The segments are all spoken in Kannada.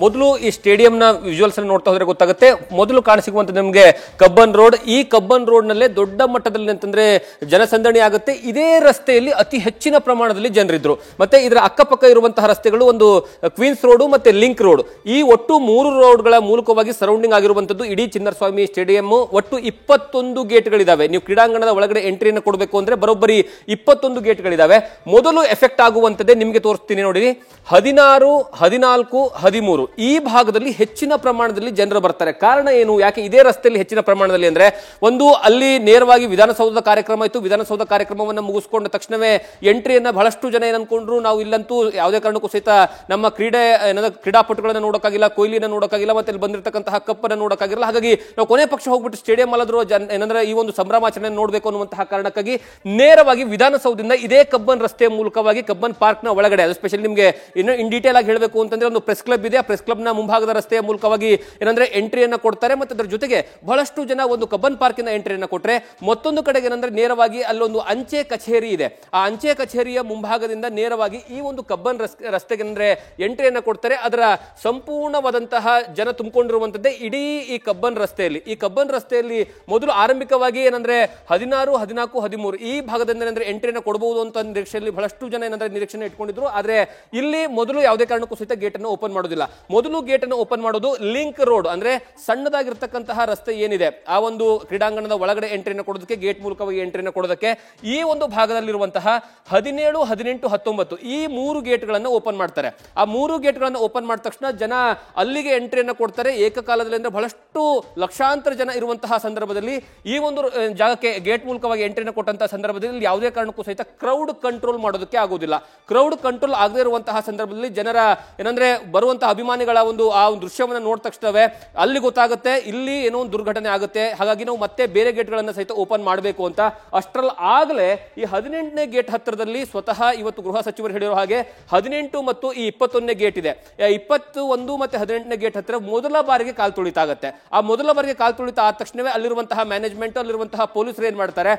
ಮೊದಲು ಈ ಸ್ಟೇಡಿಯಂನ ವಿಜುವಲ್ಸ್ ನೋಡ್ತಾ ಹೋದ್ರೆ ಗೊತ್ತಾಗುತ್ತೆ. ಮೊದಲು ಕಾಣಿಸಿರುವಂತದ್ದು ನಿಮಗೆ ಕಬ್ಬನ್ ರೋಡ್. ಈ ಕಬ್ಬನ್ ರೋಡ್ ನಲ್ಲೇ ದೊಡ್ಡ ಮಟ್ಟದಲ್ಲಿ ಅಂತಂದ್ರೆ ಜನಸಂದಣಿ ಆಗುತ್ತೆ. ಇದೇ ರಸ್ತೆಯಲ್ಲಿ ಅತಿ ಹೆಚ್ಚಿನ ಪ್ರಮಾಣದಲ್ಲಿ ಜನರಿದ್ರು. ಮತ್ತೆ ಇದರ ಅಕ್ಕಪಕ್ಕ ಇರುವಂತಹ ರಸ್ತೆಗಳು ಒಂದು ಕ್ವೀನ್ಸ್ ರೋಡ್ ಮತ್ತೆ ಲಿಂಕ್ ರೋಡ್, ಈ ಒಟ್ಟು 3 ರೋಡ್ಗಳ ಮೂಲಕವಾಗಿ ಸರೌಂಡಿಂಗ್ ಆಗಿರುವಂತದ್ದು ಇಡೀ ಚಿನ್ನಸ್ವಾಮಿ ಸ್ಟೇಡಿಯಂ. ಒಟ್ಟು 21 ಗೇಟ್ಗಳಿದಾವೆ. ನೀವು ಕ್ರೀಡಾಂಗಣದ ಒಳಗಡೆ ಎಂಟ್ರಿಯನ್ನು ಕೊಡಬೇಕು ಅಂದ್ರೆ ಬರೋಬ್ಬರಿ 21 ಗೇಟ್ಗಳಿದಾವೆ. ಮೊದಲು ಎಫೆಕ್ಟ್ ಆಗುವಂತದ್ದೇ ನಿಮಗೆ ತೋರಿಸ್ತೀನಿ ನೋಡಿ. 16, 14, 13 ಈ ಭಾಗದಲ್ಲಿ ಹೆಚ್ಚಿನ ಪ್ರಮಾಣದಲ್ಲಿ ಜನರು ಬರ್ತಾರೆ. ಕಾರಣ ಏನು, ಯಾಕೆ ಇದೇ ರಸ್ತೆಯಲ್ಲಿ ಹೆಚ್ಚಿನ ಪ್ರಮಾಣದಲ್ಲಿ ಅಂದ್ರೆ, ಒಂದು ಅಲ್ಲಿ ನೇರವಾಗಿ ವಿಧಾನಸೌಧದ ಕಾರ್ಯಕ್ರಮ ಇತ್ತು. ವಿಧಾನಸೌಧ ಕಾರ್ಯಕ್ರಮವನ್ನು ಮುಗಿಸಿಕೊಂಡ ತಕ್ಷಣವೇ ಎಂಟ್ರಿಯನ್ನ ಬಹಳಷ್ಟು ಜನ ಏನ್ ಅನ್ಕೊಂಡ್ರು, ನಾವು ಇಲ್ಲಂತೂ ಯಾವುದೇ ಕಾರಣಕ್ಕೂ ಸಹಿತ ನಮ್ಮ ಕ್ರೀಡಾಪಟುಗಳನ್ನ ನೋಡೋಕ್ಕಾಗಿಲ್ಲ, ಕೊಹ್ಲಿನ ನೋಡೋಕ್ಕಾಗಿಲ್ಲ, ಮತ್ತೆ ಇಲ್ಲಿ ಬಂದಿರತಕ್ಕಂತಹ ಕಪ್ಪನ್ನು ನೋಡೋಕ್ಕಾಗಿಲ್ಲ. ಹಾಗಾಗಿ ನಾವು ಕೊನೆ ಪಕ್ಷ ಹೋಗ್ಬಿಟ್ಟು ಸ್ಟೇಡಿಯಂ ಅಲ್ಲಾದ್ರೂ ಏನಂದ್ರೆ ಈ ಒಂದು ಸಂಭ್ರಮಾಚರಣೆ ನೋಡಬೇಕು ಅನ್ನುವಂತಹ ಕಾರಣಕ್ಕಾಗಿ ನೇರವಾಗಿ ವಿಧಾನಸೌಧದಿಂದ ಇದೇ ಕಬ್ಬನ್ ರಸ್ತೆಯ ಮೂಲಕವಾಗಿ ಕಬ್ಬನ್ ಪಾರ್ಕ್ ನ ಒಳಗಡೆ, ಅದು ಸ್ಪೆಷಲಿ ನಿಮಗೆ ಇನ್ನು ಇನ್ ಡೀಟೇಲ್ ಆಗಿ ಹೇಳಬೇಕು ಅಂತಂದ್ರೆ ಒಂದು ಪ್ರೆಸ್ ಕ್ಲಬ್ ಇದೆ. ಆ ಪ್ರೆಸ್ ಕ್ಲಬ್ ನ ಮುಂಭಾಗದ ರಸ್ತೆಯ ಮೂಲಕವಾಗಿ ಏನಂದ್ರೆ ಎಂಟ್ರಿಯನ್ನ ಕೊಡ್ತಾರೆ. ಮತ್ತೆ ಅದರ ಜೊತೆಗೆ ಬಹಳಷ್ಟು ಜನ ಒಂದು ಕಬ್ಬನ್ ಪಾರ್ಕ್ ಇಂದ ಎಂಟ್ರಿಯನ್ನ ಕೊಟ್ರೆ, ಮತ್ತೊಂದು ಕಡೆಗೆ ಏನಂದ್ರೆ ನೇರವಾಗಿ ಅಲ್ಲೊಂದು ಅಂಚೆ ಕಚೇರಿ ಇದೆ. ಆ ಅಂಚೆ ಕಚೇರಿಯ ಮುಂಭಾಗದಿಂದ ನೇರವಾಗಿ ಈ ಒಂದು ಕಬ್ಬನ್ ರಸ್ತೆಗೆ ಅಂದ್ರೆ ಎಂಟ್ರಿಯನ್ನ ಕೊಡ್ತಾರೆ. ಅದರ ಸಂಪೂರ್ಣವಾದಂತಹ ಜನ ತುಂಬಿಕೊಂಡಿರುವಂತದ್ದೇ ಇಡೀ ಈ ಕಬ್ಬನ್ ರಸ್ತೆಯಲ್ಲಿ. ಈ ಕಬ್ಬನ್ ರಸ್ತೆಯಲ್ಲಿ ಮೊದಲು ಆರಂಭಿಕವಾಗಿ ಏನಂದ್ರೆ 16, 14, 13 ಈ ಭಾಗದಿಂದ ಏನಂದ್ರೆ ಎಂಟ್ರಿಯನ್ನ ಕೊಡಬಹುದು ಅಂತ ನಿರೀಕ್ಷೆಯಲ್ಲಿ ಬಹಳಷ್ಟು ಜನ ಏನಂದ್ರೆ ನಿರೀಕ್ಷೆನ ಇಟ್ಕೊಂಡಿದ್ರು. ಆದ್ರೆ ಇಲ್ಲಿ ಮೊದಲು ಯಾವುದೇ ಕಾರಣಕ್ಕೂ ಸಹಿತ ಗೇಟ್ ಅನ್ನು ಓಪನ್ ಮಾಡೋದಿಲ್ಲ. ಮೊದಲು ಗೇಟ್ ಅನ್ನು ಓಪನ್ ಮಾಡೋದು ಲಿಂಕ್ ರೋಡ್, ಅಂದ್ರೆ ಸಣ್ಣದಾಗಿರ್ತಕ್ಕಂತಹ ರಸ್ತೆ ಏನಿದೆ ಆ ಒಂದು ಕ್ರೀಡಾಂಗಣದ ಒಳಗಡೆ ಎಂಟ್ರಿಯನ್ನು ಕೊಡೋದಕ್ಕೆ, ಗೇಟ್ ಮೂಲಕವಾಗಿ ಎಂಟ್ರಿಯನ್ನು ಕೊಡೋದಕ್ಕೆ ಈ ಒಂದು ಭಾಗದಲ್ಲಿರುವಂತಹ 17, 18, 19 ಈ 3 ಗೇಟ್ಗಳನ್ನು ಓಪನ್ ಮಾಡ್ತಾರೆ. ಆ 3 ಗೇಟ್ಗಳನ್ನು ಓಪನ್ ಮಾಡಿದ ತಕ್ಷಣ ಜನ ಅಲ್ಲಿಗೆ ಎಂಟ್ರಿಯನ್ನು ಕೊಡ್ತಾರೆ. ಏಕಕಾಲದಲ್ಲಿ ಅಂದ್ರೆ ಬಹಳಷ್ಟು ಲಕ್ಷಾಂತರ ಜನ ಇರುವಂತಹ ಸಂದರ್ಭದಲ್ಲಿ ಈ ಒಂದು ಜಾಗಕ್ಕೆ ಗೇಟ್ ಮೂಲಕವಾಗಿ ಎಂಟ್ರಿಯನ್ನು ಕೊಟ್ಟಂತಹ ಸಂದರ್ಭದಲ್ಲಿ ಯಾವುದೇ ಕಾರಣಕ್ಕೂ ಸಹಿತ ಕ್ರೌಡ್ ಕಂಟ್ರೋಲ್ ಮಾಡೋದಕ್ಕೆ ಆಗೋದಿಲ್ಲ. ಕ್ರೌಡ್ ಕಂಟ್ರೋಲ್ ಆಗದೇ ಇರುವಂತಹ ಸಂದರ್ಭದಲ್ಲಿ ಜನರ ಏನಂದ್ರೆ ಬರುವಂತಹ ಅಭಿಮಾನಿಗಳ ಒಂದು ಆ ಒಂದು ದೃಶ್ಯವನ್ನು ನೋಡಿದ ತಕ್ಷಣವೇ ಅಲ್ಲಿ ಗೊತ್ತಾಗುತ್ತೆ ಇಲ್ಲಿ ಏನೋ ಒಂದು ದುರ್ಘಟನೆ ಆಗುತ್ತೆ. ಹಾಗಾಗಿ ನಾವು ಮತ್ತೆ ಬೇರೆ ಗೇಟ್ಗಳನ್ನು ಸಹಿತ ಓಪನ್ ಮಾಡಬೇಕು ಅಂತ. ಅಷ್ಟರಲ್ಲಿ ಆಗಲೇ ಈ 18ನೇ ಗೇಟ್ ಹತ್ತಿರದಲ್ಲಿ ಸ್ವತಃ ಇವತ್ತು ಗೃಹ ಸಚಿವರು ಹೇಳಿರೋ ಹಾಗೆ 18 ಮತ್ತು ಈ 21ನೇ ಗೇಟ್ ಇದೆ. 21 ಮತ್ತೆ 18ನೇ ಗೇಟ್ ಹತ್ತಿರ ಮೊದಲ ಬಾರಿಗೆ ಕಾಲ್ ತುಳಿತ ಆಗುತ್ತೆ. ಆ ಮೊದಲ ಬಾರಿಗೆ ಕಾಲ್ ತುಳಿತ ಆದ ತಕ್ಷಣವೇ ಅಲ್ಲಿರುವಂತಹ ಮ್ಯಾನೇಜ್ಮೆಂಟ್, ಅಲ್ಲಿರುವಂತಹ ಪೊಲೀಸರು ಏನ್ ಮಾಡ್ತಾರೆ,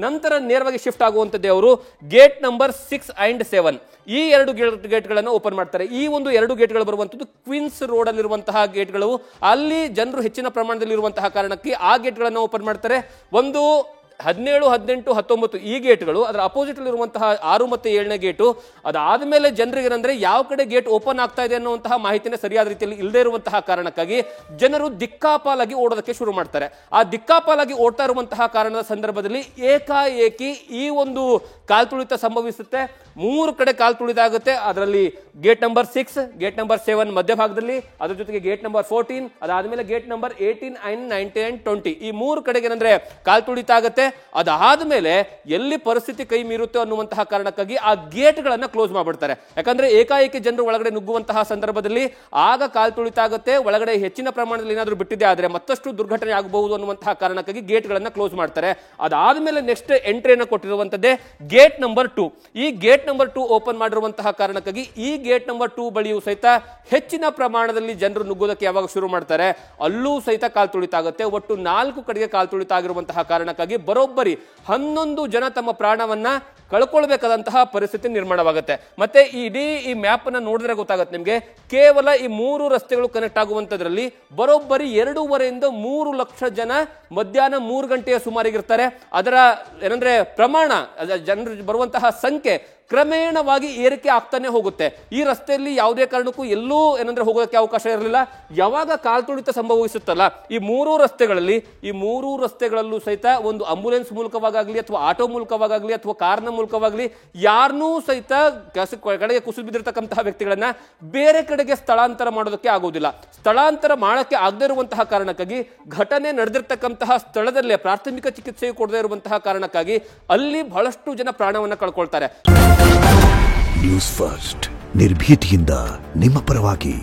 ನಂತರ ನೇರವಾಗಿ ಶಿಫ್ಟ್ ಆಗುವಂತದ್ದೇ ಅವರು ಗೇಟ್ ನಂಬರ್ 6 and 7 ಈ 2 ಗೇಟ್ಗಳನ್ನು ಓಪನ್ ಮಾಡ್ತಾರೆ. ಈ ಒಂದು 2 ಗೇಟ್ಗಳು ಬರುವಂತದ್ದು ಕ್ವೀನ್ಸ್ ರೋಡ್ ಅಲ್ಲಿರುವಂತಹ ಗೇಟ್ಗಳು. ಅಲ್ಲಿ ಜನರು ಹೆಚ್ಚಿನ ಪ್ರಮಾಣದಲ್ಲಿ ಇರುವಂತಹ ಕಾರಣಕ್ಕೆ ಆ ಗೇಟ್ಗಳನ್ನು ಓಪನ್ ಮಾಡ್ತಾರೆ. ಒಂದು 17, 18, 19 ಈ ಗೇಟ್ಗಳು, ಅದರ ಅಪೋಸಿಟ್ ಇರುವಂತಹ 6 ಮತ್ತು 7ನೇ ಗೇಟು. ಅದಾದ್ಮೇಲೆ ಜನರಿಗೆ ಏನಂದ್ರೆ ಯಾವ ಕಡೆ ಗೇಟ್ ಓಪನ್ ಆಗ್ತಾ ಇದೆ ಅನ್ನುವಂತಹ ಮಾಹಿತಿನೇ ಸರಿಯಾದ ರೀತಿಯಲ್ಲಿ ಇಲ್ಲದೆ ಇರುವಂತಹ ಕಾರಣಕ್ಕಾಗಿ ಜನರು ದಿಕ್ಕಾಪಾಲಾಗಿ ಓಡೋದಕ್ಕೆ ಶುರು ಮಾಡ್ತಾರೆ. ಆ ದಿಕ್ಕಾಪಾಲಾಗಿ ಓಡ್ತಾ ಇರುವಂತಹ ಕಾರಣದ ಸಂದರ್ಭದಲ್ಲಿ ಏಕಾಏಕಿ ಈ ಒಂದು ಕಾಲ್ತುಳಿತ ಸಂಭವಿಸುತ್ತೆ. 3 ಕಡೆ ಕಾಲ್ತುಳಿತ ಆಗುತ್ತೆ. ಅದರಲ್ಲಿ ಗೇಟ್ ನಂಬರ್ 6, ಗೇಟ್ ನಂಬರ್ 7 ಮಧ್ಯಭಾಗದಲ್ಲಿ, ಅದರ ಜೊತೆಗೆ ಗೇಟ್ ನಂಬರ್ 14, ಅದಾದ್ಮೇಲೆ ಗೇಟ್ ನಂಬರ್ 18 and 19 and 20 ಈ 3 ಕಡೆಗೆ ಏನಂದ್ರೆ ಕಾಲ್ತುಳಿತ ಆಗುತ್ತೆ. ಅದಾದ್ಮೇಲೆ ಎಲ್ಲಿ ಪರಿಸ್ಥಿತಿ ಕೈ ಮೀರುತ್ತೆ ಅನ್ನುವಂತಹ ಕಾರಣಕ್ಕಾಗಿ ಆ ಗೇಟ್ ಗಳನ್ನ ಕ್ಲೋಸ್ ಮಾಡ್ಬಿಡ್ತಾರೆ. ಯಾಕಂದ್ರೆ ಏಕಾಏಕಿ ಜನರು ಒಳಗಡೆ ನುಗ್ಗುವಂತಹ ಸಂದರ್ಭದಲ್ಲಿ ಆಗ ಕಾಲ್ತುಳಿತ ಆಗುತ್ತೆ. ಒಳಗಡೆ ಹೆಚ್ಚಿನ ಪ್ರಮಾಣದಲ್ಲಿ ಏನಾದರೂ ಬಿಟ್ಟಿದೆ ಆದ್ರೆ ಮತ್ತಷ್ಟು ದುರ್ಘಟನೆ ಆಗಬಹುದು ಅನ್ನುವಂತಹ ಕಾರಣಕ್ಕಾಗಿ ಗೇಟ್ ಗಳನ್ನ ಕ್ಲೋಸ್ ಮಾಡ್ತಾರೆ. ಅದಾದ್ಮೇಲೆ ನೆಕ್ಸ್ಟ್ ಎಂಟ್ರಿಯನ್ನು ಕೊಟ್ಟಿರುವಂತದ್ದೇ ಗೇಟ್ ನಂಬರ್ 2. ಈ ಗೇಟ್ ನಂಬರ್ 2 ಓಪನ್ ಮಾಡಿರುವಂತಹ ಕಾರಣಕ್ಕಾಗಿ ಈ ಗೇಟ್ ನಂಬರ್ 2 ಬಳಿಯೂ ಸಹಿತ ಹೆಚ್ಚಿನ ಪ್ರಮಾಣದಲ್ಲಿ ಜನರು ನುಗ್ಗೋದಕ್ಕೆ ಯಾವಾಗ ಶುರು ಮಾಡ್ತಾರೆ ಅಲ್ಲೂ ಸಹಿತ ಕಾಲ್ತುಳಿತ ಆಗುತ್ತೆ. ಒಟ್ಟು 4 ಕಡೆಗೆ ಕಾಲ್ತುಳಿತ ಆಗಿರುವಂತಹ ಕಾರಣಕ್ಕಾಗಿ ಬರೋಬ್ಬರಿ 11 ಜನ ತಮ್ಮ ಪ್ರಾಣವನ್ನ ಕಳ್ಕೊಳ್ಬೇಕಾದಂತಹ ಪರಿಸ್ಥಿತಿ ನಿರ್ಮಾಣವಾಗುತ್ತೆ. ಮತ್ತೆ ಇಡೀ ಈ ಮ್ಯಾಪ್ ಅನ್ನ ನೋಡಿದ್ರೆ ಗೊತ್ತಾಗುತ್ತೆ ನಿಮಗೆ, ಕೇವಲ ಈ 3 ರಸ್ತೆಗಳು ಕನೆಕ್ಟ್ ಆಗುವಂತದ್ರಲ್ಲಿ ಬರೋಬ್ಬರಿ 2.5 ಇಂದ 3 ಲಕ್ಷ ಜನ ಮಧ್ಯಾಹ್ನ 3 ಗಂಟೆಯ ಸುಮಾರಿಗಿರ್ತಾರೆ. ಅದರ ಏನಂದ್ರೆ ಪ್ರಮಾಣ, ಜನರು ಬರುವಂತಹ ಸಂಖ್ಯೆ ಕ್ರಮೇಣವಾಗಿ ಏರಿಕೆ ಆಗ್ತಾನೆ ಹೋಗುತ್ತೆ. ಈ ರಸ್ತೆಯಲ್ಲಿ ಯಾವುದೇ ಕಾರಣಕ್ಕೂ ಎಲ್ಲೂ ಏನಂದ್ರೆ ಹೋಗೋದಕ್ಕೆ ಅವಕಾಶ ಇರಲಿಲ್ಲ. ಯಾವಾಗ ಕಾಲ್ತುಳಿತ ಸಂಭವಿಸುತ್ತಲ್ಲ ಈ 3 ರಸ್ತೆಗಳಲ್ಲಿ, ಈ 3 ರಸ್ತೆಗಳಲ್ಲೂ ಸಹಿತ ಒಂದು ಆಂಬುಲೆನ್ಸ್ ಮೂಲಕವಾಗಲಿ ಅಥವಾ ಆಟೋ ಮೂಲಕವಾಗಲಿ ಅಥವಾ ಕಾರ್ನ ಮೂಲಕವಾಗಲಿ ಯಾರನ್ನೂ ಸಹಿತ ಕಡೆಗೆ ಕುಸಿದು ಬಿದ್ದಿರತಕ್ಕಂತಹ ವ್ಯಕ್ತಿಗಳನ್ನ ಬೇರೆ ಕಡೆಗೆ ಸ್ಥಳಾಂತರ ಮಾಡೋದಕ್ಕೆ ಆಗೋದಿಲ್ಲ. ಸ್ಥಳಾಂತರ ಮಾಡಕ್ಕೆ ಆಗದೇ ಇರುವಂತಹ ಕಾರಣಕ್ಕಾಗಿ ಘಟನೆ ನಡೆದಿರ್ತಕ್ಕಂತಹ ಸ್ಥಳದಲ್ಲೇ ಪ್ರಾಥಮಿಕ ಚಿಕಿತ್ಸೆ ಕೊಡದೇ ಇರುವಂತಹ ಕಾರಣಕ್ಕಾಗಿ ಅಲ್ಲಿ ಬಹಳಷ್ಟು ಜನ ಪ್ರಾಣವನ್ನ ಕಳ್ಕೊಳ್ತಾರೆ. ನ್ಯೂಸ್ ಫಸ್ಟ್, ನಿರ್ಭೀತಿಯಿಂದ ನಿಮ್ಮ ಪರವಾಗಿ.